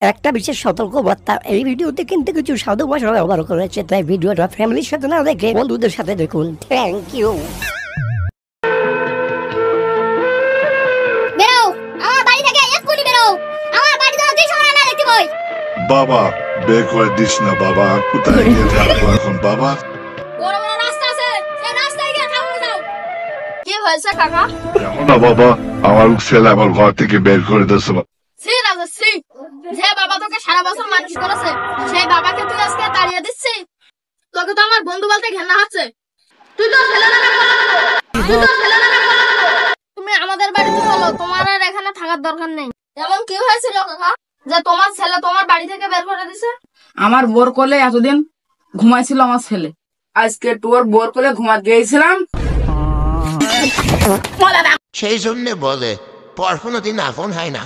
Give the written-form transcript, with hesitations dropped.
একটা বিশেষ সতর্কবার্তা, এই ভিডিওতে কিন্তু কিছু সাধু ভাষা ব্যবহার করেছে, তাই ভিডিওটা ফ্যামিলির সাথে না দেখে বন্ধুদের সাথে দেখুন। Thank you. বেরো, আমার বাড়ি থেকে এক্ষুনি বেরো। আমার বাড়ি থেকে যে সময় না দেখতে বই। বাবা বের করে দিস না বাবা, কোথায় গিয়ে থাকবো এখন বাবা? বড় বড় রাস্তা আছে, সেই রাস্তায় গিয়ে থামো যাও। কি হয়েছে কাকা? কেমন না বাবা, আমার ছেলে আমার ঘর থেকে বের করে দিয়েছে। সি রাজা সি, যে বাবা তোকে সারা বছর মানুষ করেছে, সেই বাবাকে তুই আজকে তাড়িয়ে দিচ্ছি। তোকে তো আমার বন্ধু বলতে ঘেন্না হচ্ছে। তুই তো ছেলে না, তুমি আমাদের বাড়িতে চলো, তোমার আর এখানে থাকার দরকার নেই। এমন কি হয়েছিল কাকা যে তোমার ছেলে তোমার বাড়ি থেকে বের করে দিছে? আমার বোর কোলে এতদিন ঘুমাইছিল আমার ছেলে, আজকে তোর বোর কোলে ঘুমা গিয়েছিলাম। সেই জন্য বলে পর কোনোদিন আপন হয় না।